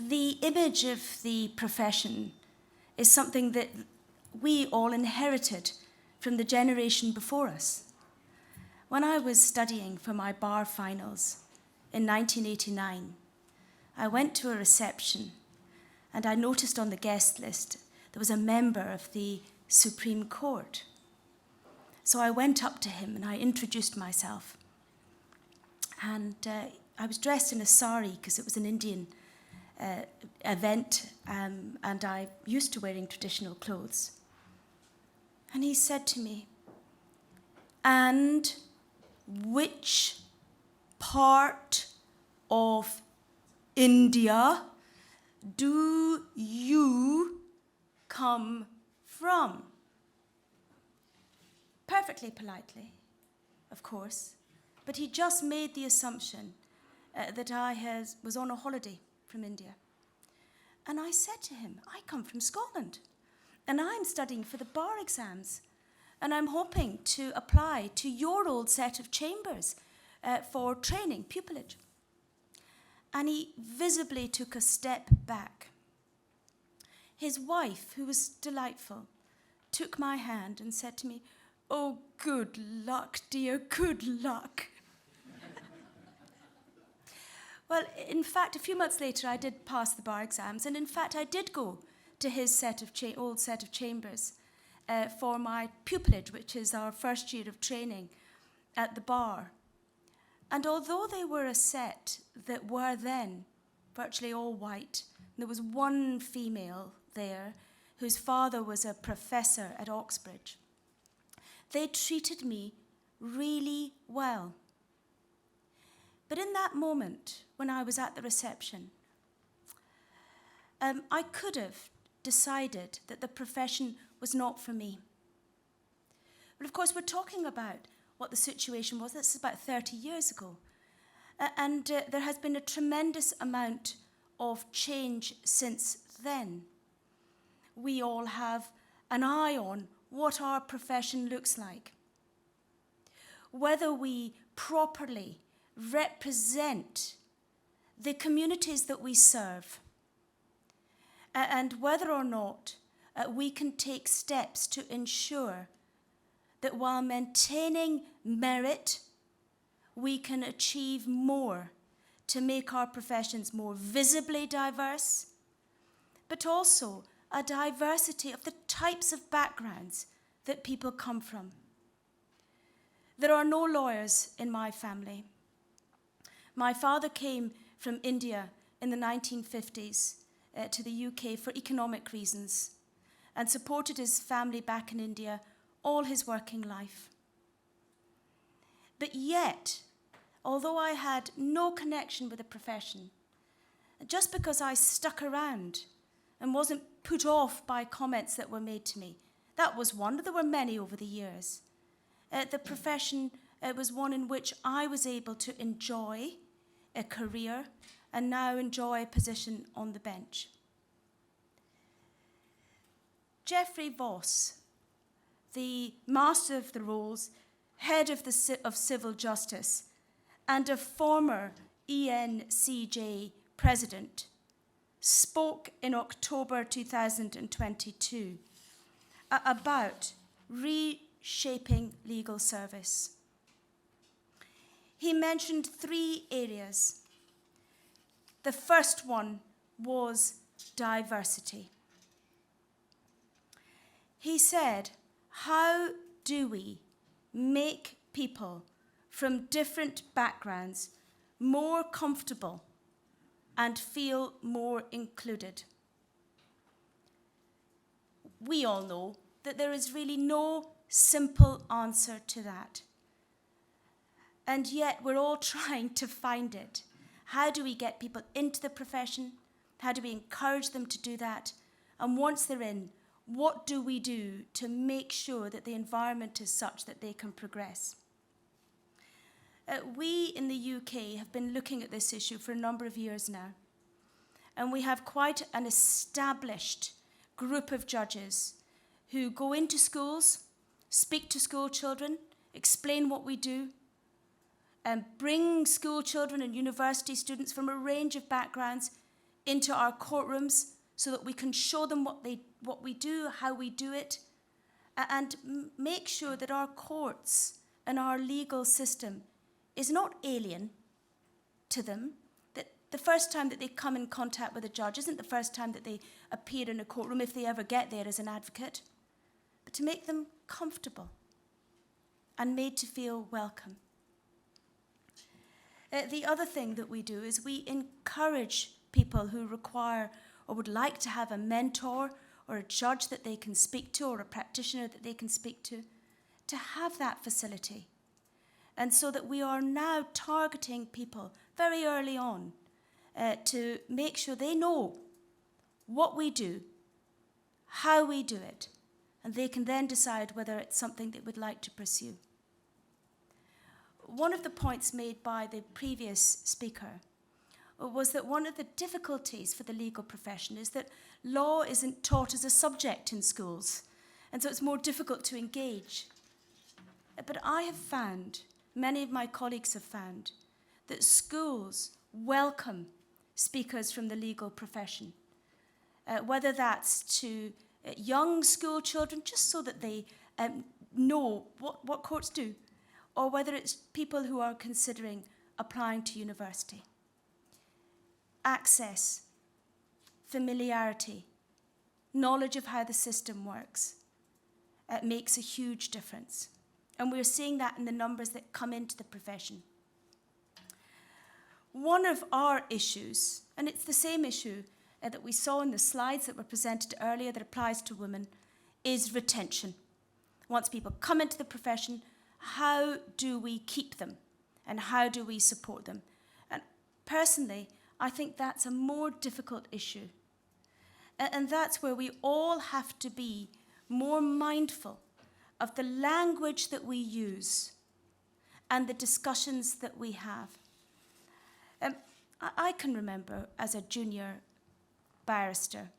the image of the profession is something that we all inherited from the generation before us. When I was studying for my bar finals in 1989, I went to a reception and I noticed on the guest list there was a member of the Supreme Court. So I went up to him and I introduced myself. And I was dressed in a sari because it was an Indian event, and I'm used to wearing traditional clothes. And he said to me, "And which part of India do you come from?" Perfectly politely, of course, but he just made the assumption that I was on a holiday from India. And I said to him, "I come from Scotland, and I'm studying for the bar exams, and I'm hoping to apply to your old set of chambers for training, pupillage." And he visibly took a step back. His wife, who was delightful, took my hand and said to me, "Oh, good luck, dear, good luck." Well, in fact, a few months later, I did pass the bar exams, and in fact, I did go to his old set of chambers for my pupillage, which is our first year of training at the bar. And although they were a set that were then virtually all white, there was one female there whose father was a professor at Oxbridge, they treated me really well. But in that moment, when I was at the reception, I could have decided that the profession was not for me. But of course, we're talking about what the situation was. This is about 30 years ago. And there has been a tremendous amount of change since then. We all have an eye on what our profession looks like, whether we properly represent the communities that we serve, and whether or not we can take steps to ensure that while maintaining merit, we can achieve more to make our professions more visibly diverse, but also a diversity of the types of backgrounds that people come from. There are no lawyers in my family. My father came from India in the 1950s to the UK for economic reasons and supported his family back in India all his working life. But yet, although I had no connection with the profession, just because I stuck around and wasn't put off by comments that were made to me, that was one. There were many over the years. The profession was one in which I was able to enjoy a career and now enjoy a position on the bench. Geoffrey Voss, the Master of the Rolls, head of Civil Justice, and a former ENCJ president, spoke in October 2022 about reshaping legal service. He mentioned 3 areas. The first one was diversity. He said, how do we make people from different backgrounds more comfortable and feel more included? We all know that there is really no simple answer to that. And yet we're all trying to find it. How do we get people into the profession? How do we encourage them to do that? And once they're in, what do we do to make sure that the environment is such that they can progress? We in the UK have been looking at this issue for a number of years now. And we have quite an established group of judges who go into schools, speak to school children, explain what we do, and bring school children and university students from a range of backgrounds into our courtrooms so that we can show them what we do, how we do it, and make sure that our courts and our legal system is not alien to them, that the first time that they come in contact with a judge isn't the first time that they appear in a courtroom, if they ever get there as an advocate, but to make them comfortable and made to feel welcome. The other thing that we do is we encourage people who require or would like to have a mentor or a judge that they can speak to or a practitioner that they can speak to have that facility. And so that we are now targeting people very early on to make sure they know what we do, how we do it, and they can then decide whether it's something they would like to pursue. One of the points made by the previous speaker was that one of the difficulties for the legal profession is that law isn't taught as a subject in schools, and so it's more difficult to engage. But I have found, many of my colleagues have found, that schools welcome speakers from the legal profession, whether that's to young school children, just so that they know what courts do, or whether it's people who are considering applying to university. Access, familiarity, knowledge of how the system works makes a huge difference. And we're seeing that in the numbers that come into the profession. One of our issues, and it's the same issue that we saw in the slides that were presented earlier that applies to women, is retention. Once people come into the profession, how do we keep them and how do we support them? And personally, I think that's a more difficult issue. And that's where we all have to be more mindful of the language that we use and the discussions that we have. I can remember as a junior barrister,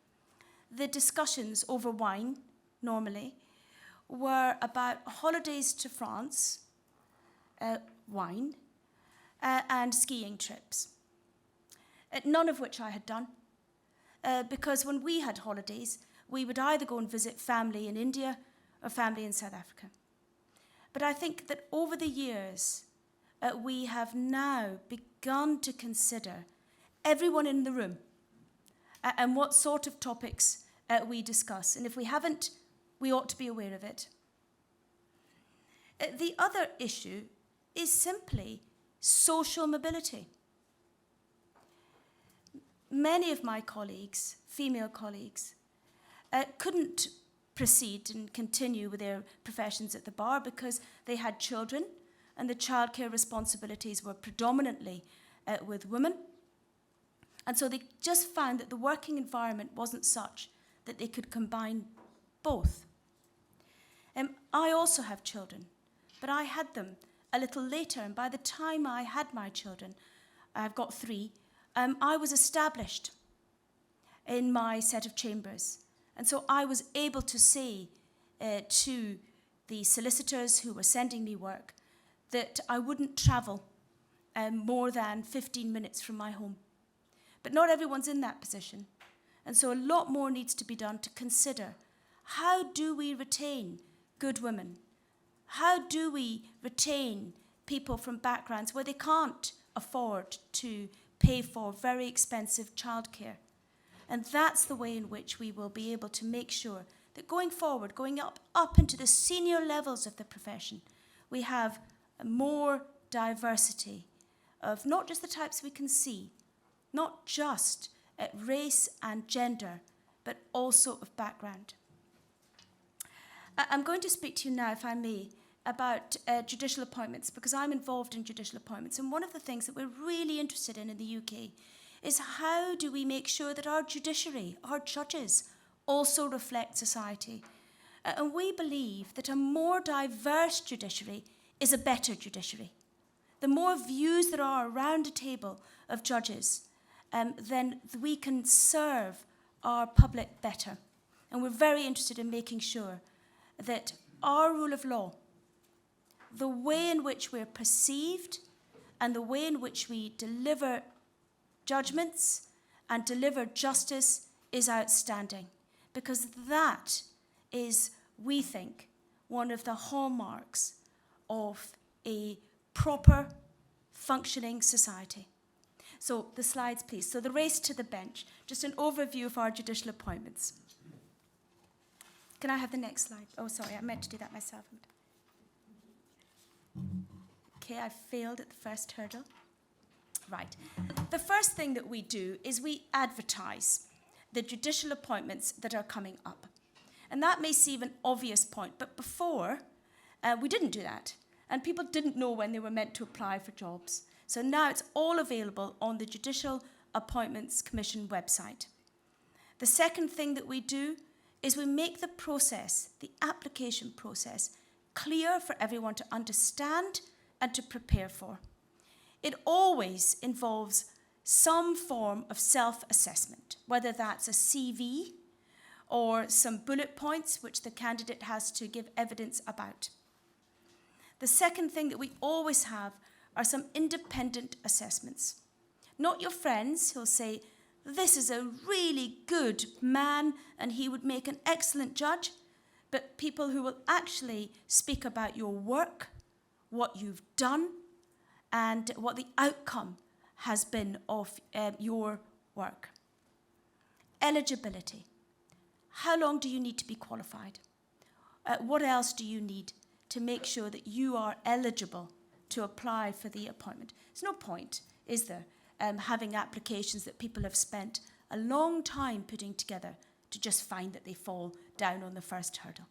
the discussions over wine, normally, were about holidays to France, wine, and skiing trips. None of which I had done, because when we had holidays, we would either go and visit family in India or family in South Africa. But I think that over the years, we have now begun to consider everyone in the room and what sort of topics we discuss. And if we haven't, we ought to be aware of it. The other issue is simply social mobility. Many of my colleagues, female colleagues, couldn't proceed and continue with their professions at the bar because they had children and the childcare responsibilities were predominantly with women. And so they just found that the working environment wasn't such that they could combine both. I also have children, but I had them a little later, and by the time I had my children, I've got 3, I was established in my set of chambers. And so I was able to say to the solicitors who were sending me work that I wouldn't travel more than 15 minutes from my home. But not everyone's in that position. And so a lot more needs to be done to consider, how do we retain good women? How do we retain people from backgrounds where they can't afford to pay for very expensive childcare? And that's the way in which we will be able to make sure that going forward, going up into the senior levels of the profession, we have more diversity of not just the types we can see, not just race and gender, but also of background. I'm going to speak to you now, if I may, about judicial appointments, because I'm involved in judicial appointments. And one of the things that we're really interested in the UK is how do we make sure that our judiciary, our judges, also reflect society. And we believe that a more diverse judiciary is a better judiciary. The more views there are around a table of judges, then we can serve our public better. And we're very interested in making sure that our rule of law, the way in which we're perceived and the way in which we deliver judgments and deliver justice is outstanding, because that is, we think, one of the hallmarks of a proper functioning society. So the slides, please. So the race to the bench, just an overview of our judicial appointments. Can I have the next slide? Oh, sorry, I meant to do that myself. Okay, I failed at the first hurdle. Right. The first thing that we do is we advertise the judicial appointments that are coming up. And that may seem an obvious point, but before, we didn't do that. And people didn't know when they were meant to apply for jobs. So now it's all available on the Judicial Appointments Commission website. The second thing that we do is we make the process, the application process, clear for everyone to understand and to prepare for. It always involves some form of self-assessment, whether that's a CV or some bullet points which the candidate has to give evidence about. The second thing that we always have are some independent assessments. Not your friends who'll say, this is a really good man and he would make an excellent judge, but people who will actually speak about your work, what you've done, and what the outcome has been of your work. Eligibility. How long do you need to be qualified? What else do you need to make sure that you are eligible to apply for the appointment? There's no point, is there, having applications that people have spent a long time putting together to just find that they fall down on the first hurdle.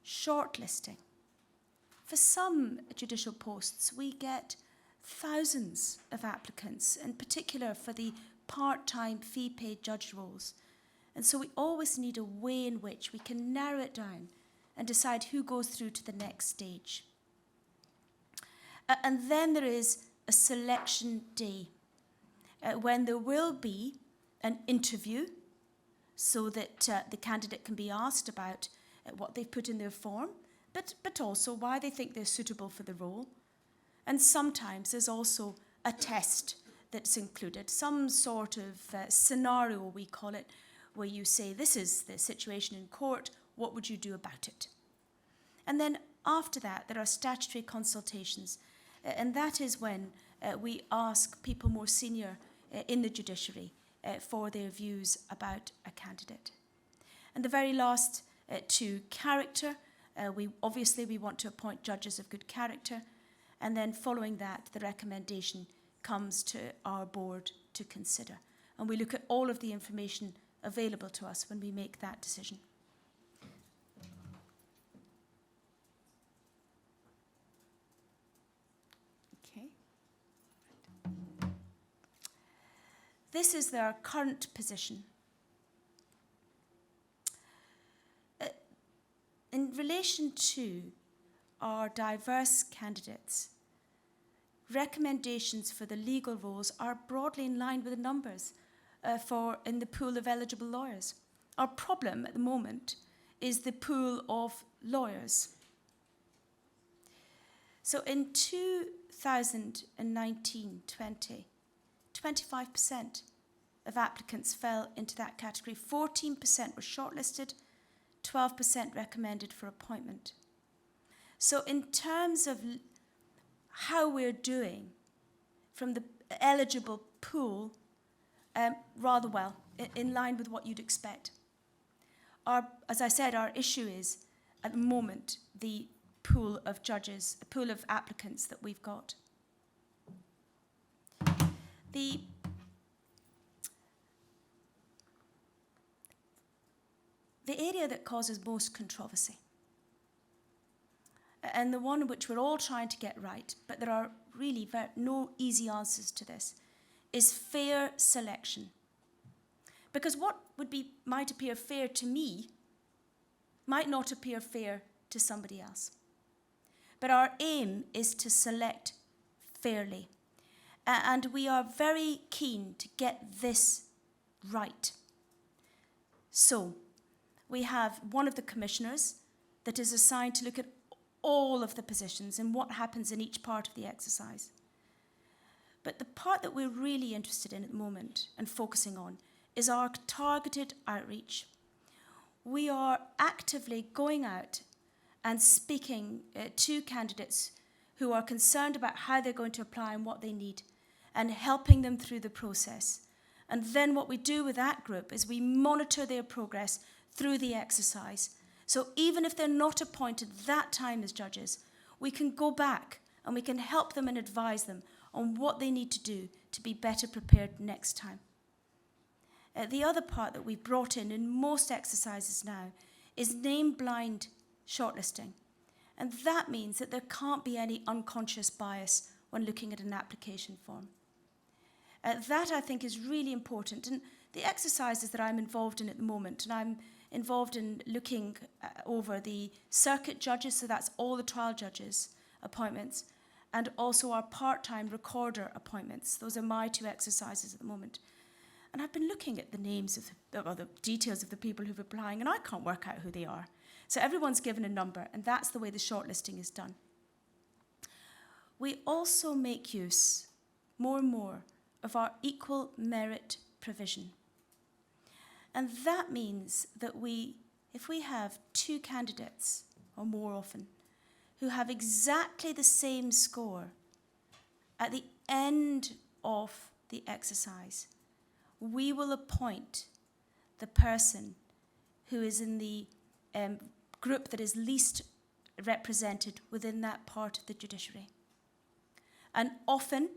Shortlisting. For some judicial posts, we get thousands of applicants, in particular for the part-time fee-paid judge roles. And so we always need a way in which we can narrow it down and decide who goes through to the next stage. And then there is a selection day, when there will be an interview so that the candidate can be asked about what they've put in their form, but also why they think they're suitable for the role. And sometimes there's also a test that's included, some sort of scenario, we call it, where you say, this is the situation in court, what would you do about it? And then after that, there are statutory consultations, and that is when we ask people more senior in the judiciary for their views about a candidate. And the very last two, character. We want to appoint judges of good character, and then following that, the recommendation comes to our board to consider. And we look at all of the information available to us when we make that decision. Okay. This is their current position. In relation to our diverse candidates, recommendations for the legal roles are broadly in line with the numbers in the pool of eligible lawyers. Our problem at the moment is the pool of lawyers. So in 2019-20, 25% of applicants fell into that category. 14% were shortlisted, 12% recommended for appointment. So in terms of how we're doing from the eligible pool, rather well, in line with what you'd expect. As I said, our issue is, at the moment, the pool of judges, the pool of applicants that we've got. The area that causes most controversy, and the one which we're all trying to get right, but there are really no easy answers to this, is fair selection. Because what might appear fair to me might not appear fair to somebody else. But our aim is to select fairly. And we are very keen to get this right. So, we have one of the commissioners that is assigned to look at all of the positions and what happens in each part of the exercise. But the part that we're really interested in at the moment and focusing on is our targeted outreach. We are actively going out and speaking to candidates who are concerned about how they're going to apply and what they need, and helping them through the process. And then what we do with that group is we monitor their progress through the exercise. So even if they're not appointed that time as judges, we can go back and we can help them and advise them on what they need to do to be better prepared next time. The other part that we've brought in most exercises now is name-blind shortlisting. And that means that there can't be any unconscious bias when looking at an application form. That, I think, is really important. And the exercises that I'm involved in at the moment, and I'm involved in looking over the circuit judges, so that's all the trial judges' appointments, and also our part-time recorder appointments. Those are my two exercises at the moment. And I've been looking at the names of the details of the people who've applying, and I can't work out who they are. So everyone's given a number, and that's the way the shortlisting is done. We also make use, more and more, of our equal merit provision. And that means that if we have two candidates, or more often, who have exactly the same score at the end of the exercise, we will appoint the person who is in the group that is least represented within that part of the judiciary. And often,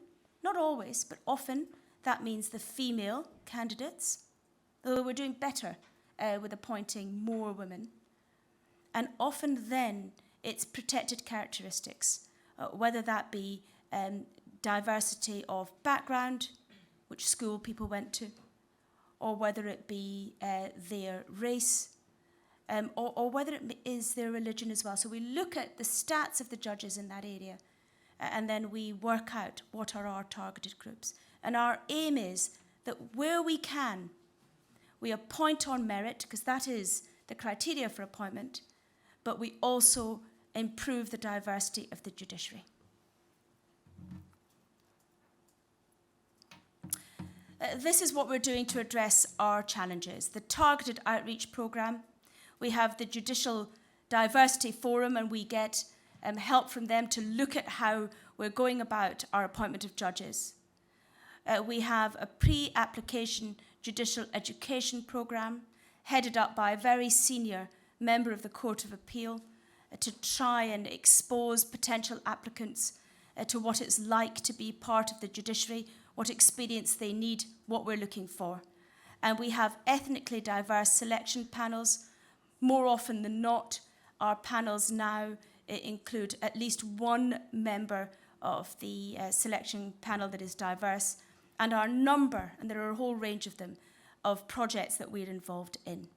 not always, but often, that means the female candidates, though we're doing better with appointing more women. And often then, it's protected characteristics, whether that be diversity of background, which school people went to, or whether it be their race, or whether it is their religion as well. So we look at the stats of the judges in that area, and then we work out what are our targeted groups. And our aim is that where we can, we appoint on merit, because that is the criteria for appointment, but we also improve the diversity of the judiciary. This is what we're doing to address our challenges. The targeted outreach programme. We have the Judicial Diversity Forum, and we get help from them to look at how we're going about our appointment of judges. We have a pre-application judicial education programme headed up by a very senior member of the Court of Appeal to try and expose potential applicants to what it's like to be part of the judiciary, what experience they need, what we're looking for. And we have ethnically diverse selection panels. More often than not, our panels now include at least one member of the selection panel that is diverse, and our number, and there are a whole range of them, of projects that we're involved in.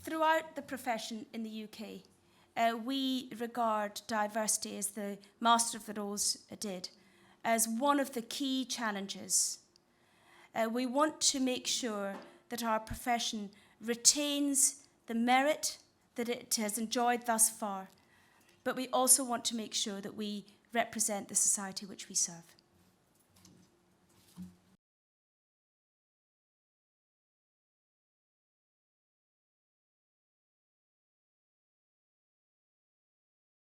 Throughout the profession in the UK, we regard diversity, as the Master of the Rolls did, as one of the key challenges. We want to make sure that our profession retains the merit that it has enjoyed thus far, but we also want to make sure that we represent the society which we serve.